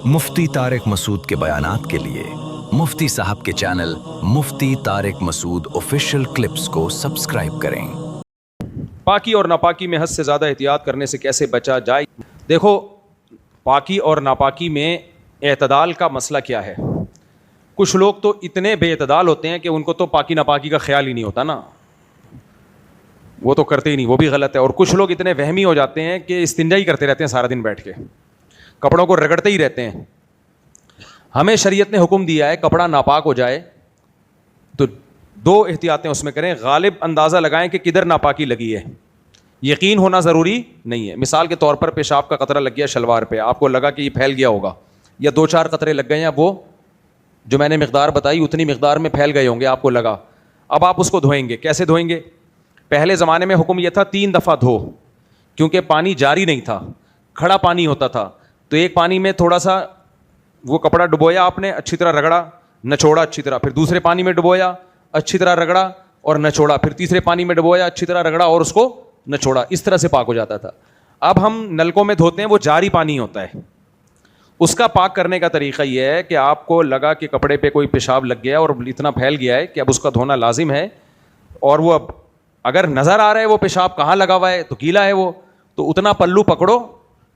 مفتی طارق مسعود کے بیانات کے لیے مفتی صاحب کے چینل مفتی طارق مسعود آفیشیل کلپس کو سبسکرائب کریں۔ پاکی اور ناپاکی میں حد سے زیادہ احتیاط کرنے سے کیسے بچا جائے؟ دیکھو، پاکی اور ناپاکی میں اعتدال کا مسئلہ کیا ہے؟ کچھ لوگ تو اتنے بے اعتدال ہوتے ہیں کہ ان کو تو پاکی ناپاکی کا خیال ہی نہیں ہوتا نا، وہ تو کرتے ہی نہیں، وہ بھی غلط ہے۔ اور کچھ لوگ اتنے وہمی ہو جاتے ہیں کہ استنجا ہی کرتے رہتے ہیں سارا دن بیٹھ کے، کپڑوں کو رگڑتے ہی رہتے ہیں۔ ہمیں شریعت نے حکم دیا ہے کپڑا ناپاک ہو جائے تو دو احتیاطیں اس میں کریں۔ غالب اندازہ لگائیں کہ کدھر ناپاکی لگی ہے، یقین ہونا ضروری نہیں ہے۔ مثال کے طور پر پیشاب کا قطرہ لگ گیا شلوار پہ، آپ کو لگا کہ یہ پھیل گیا ہوگا، یا دو چار قطرے لگ گئے ہیں، وہ جو میں نے مقدار بتائی اتنی مقدار میں پھیل گئے ہوں گے، آپ کو لگا۔ اب آپ اس کو دھوئیں گے، کیسے دھوئیں گے؟ پہلے زمانے میں حکم یہ تھا 3 دفعہ دھو، کیونکہ پانی جاری نہیں تھا، کھڑا پانی ہوتا تھا۔ تو ایک پانی میں تھوڑا سا وہ کپڑا ڈبویا، آپ نے اچھی طرح رگڑا، نچوڑا اچھی طرح، پھر دوسرے پانی میں ڈبویا، اچھی طرح رگڑا اور نچوڑا، پھر تیسرے پانی میں ڈبویا، اچھی طرح رگڑا اور اس کو نچوڑا، اس طرح سے پاک ہو جاتا تھا۔ اب ہم نلکوں میں دھوتے ہیں، وہ جاری پانی ہوتا ہے۔ اس کا پاک کرنے کا طریقہ یہ ہے کہ آپ کو لگا کہ کپڑے پہ کوئی پیشاب لگ گیا اور اتنا پھیل گیا ہے کہ اب اس کا دھونا لازم ہے، اور وہ اب اگر نظر آ رہا ہے وہ پیشاب کہاں لگا ہوا ہے تو گیلا ہے وہ، تو اتنا پلو پکڑو،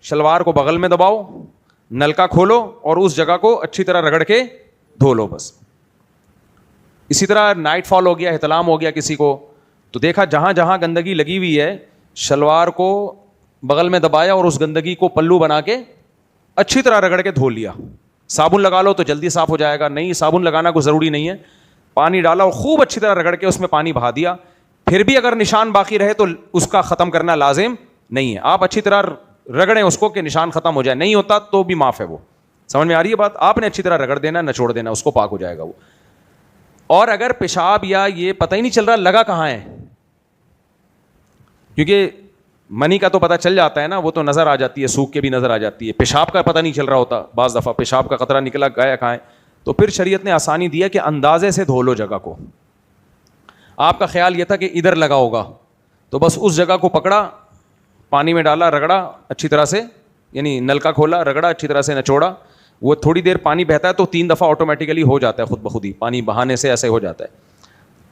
شلوار کو بغل میں دباؤ، نلکا کھولو اور اس جگہ کو اچھی طرح رگڑ کے دھو لو بس۔ اسی طرح نائٹ فال ہو گیا، احتلام ہو گیا کسی کو، تو دیکھا جہاں جہاں گندگی لگی ہوئی ہے شلوار کو بغل میں دبایا اور اس گندگی کو پلو بنا کے اچھی طرح رگڑ کے دھو لیا۔ صابن لگا لو تو جلدی صاف ہو جائے گا، نہیں صابن لگانا کوئی ضروری نہیں ہے، پانی ڈالا اور خوب اچھی طرح رگڑ کے اس میں پانی بہا دیا۔ پھر بھی اگر نشان باقی رہے تو اس کا ختم کرنا لازم نہیں ہے، آپ اچھی طرح رگڑیں اس کو کہ نشان ختم ہو جائے، نہیں ہوتا تو بھی معاف ہے وہ۔ سمجھ میں آ رہی ہے بات؟ آپ نے اچھی طرح رگڑ دینا، نچوڑ دینا، اس کو پاک ہو جائے گا وہ۔ اور اگر پیشاب یا یہ پتہ ہی نہیں چل رہا لگا کہاں ہے، کیونکہ منی کا تو پتہ چل جاتا ہے نا، وہ تو نظر آ جاتی ہے، سوکھ کے بھی نظر آ جاتی ہے، پیشاب کا پتہ نہیں چل رہا ہوتا، بعض دفعہ پیشاب کا قطرہ نکلا گیا کہاں ہے، تو پھر شریعت نے آسانی دی ہے کہ اندازے سے دھو لو جگہ کو۔ آپ کا خیال یہ تھا کہ ادھر لگا ہوگا، تو بس اس جگہ کو پکڑا، پانی میں ڈالا، رگڑا اچھی طرح سے، یعنی نلکا کھولا، رگڑا اچھی طرح سے، نچوڑا، وہ تھوڑی دیر پانی بہتا ہے تو 3 دفعہ آٹومیٹیکلی ہو جاتا ہے، خود بخود ہی پانی بہانے سے ایسے ہو جاتا ہے۔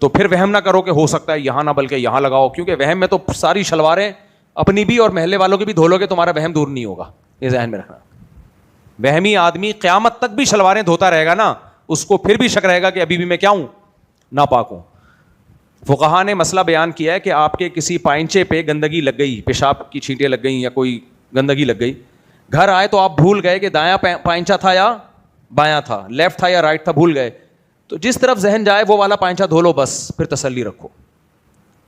تو پھر وہم نہ کرو کہ ہو سکتا ہے یہاں نہ بلکہ یہاں لگاؤ، کیونکہ وہم میں تو ساری شلواریں اپنی بھی اور محلے والوں کی بھی دھو لو گے، تمہارا وہم دور نہیں ہوگا، یہ ذہن میں رکھنا۔ وہمی آدمی قیامت تک بھی شلواریں دھوتا رہے گا نا، اس کو پھر بھی شک رہے گا کہ ابھی بھی میں کیا ہوں، ناپاک ہوں۔ فقہا نے مسئلہ بیان کیا ہے کہ آپ کے کسی پائنچے پہ گندگی لگ گئی، پیشاب کی چھینٹیں لگ گئیں یا کوئی گندگی لگ گئی، گھر آئے تو آپ بھول گئے کہ دایاں پائنچا تھا یا بایاں تھا، لیفٹ تھا یا رائٹ تھا، بھول گئے، تو جس طرف ذہن جائے وہ والا پائنچا دھو لو بس، پھر تسلی رکھو،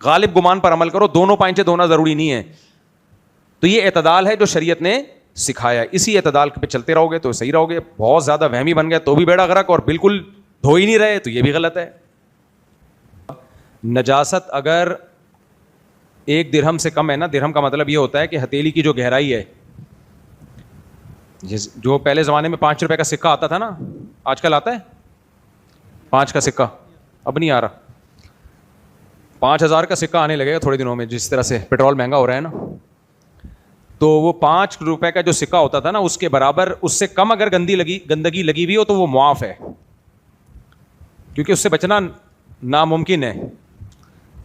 غالب گمان پر عمل کرو، دونوں پائنچے دھونا ضروری نہیں ہے۔ تو یہ اعتدال ہے جو شریعت نے سکھایا، اسی اعتدال پہ چلتے رہو گے تو صحیح رہو گے۔ بہت زیادہ وہمی بن گئے تو بھی بیڑا غرق، اور بالکل دھو ہی نہیں رہے تو یہ بھی غلط ہے۔ نجاست اگر 1 درہم سے کم ہے نا، درہم کا مطلب یہ ہوتا ہے کہ ہتھیلی کی جو گہرائی ہے، جو پہلے زمانے میں 5 روپے کا سکہ آتا تھا نا، آج کل آتا ہے 5 کا سکہ، اب نہیں آ رہا، 5000 کا سکہ آنے لگے گا تھوڑے دنوں میں، جس طرح سے پیٹرول مہنگا ہو رہا ہے نا۔ تو وہ 5 روپے کا جو سکہ ہوتا تھا نا، اس کے برابر، اس سے کم اگر گندگی لگی ہوئی ہو تو وہ معاف ہے، کیونکہ اس سے بچنا ناممکن ہے۔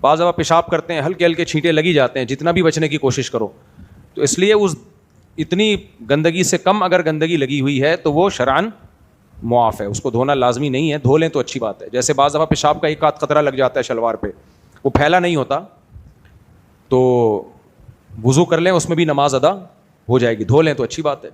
بعض دفعہ پیشاب کرتے ہیں، ہلکے ہلکے چھینٹے لگی جاتے ہیں، جتنا بھی بچنے کی کوشش کرو، تو اس لیے اس اتنی گندگی سے کم اگر گندگی لگی ہوئی ہے تو وہ شرعاً معاف ہے، اس کو دھونا لازمی نہیں ہے، دھو لیں تو اچھی بات ہے۔ جیسے بعض دفعہ پیشاب کا ایک آدھ قطرہ لگ جاتا ہے شلوار پہ، وہ پھیلا نہیں ہوتا، تو وضو کر لیں، اس میں بھی نماز ادا ہو جائے گی، دھو لیں تو اچھی بات ہے۔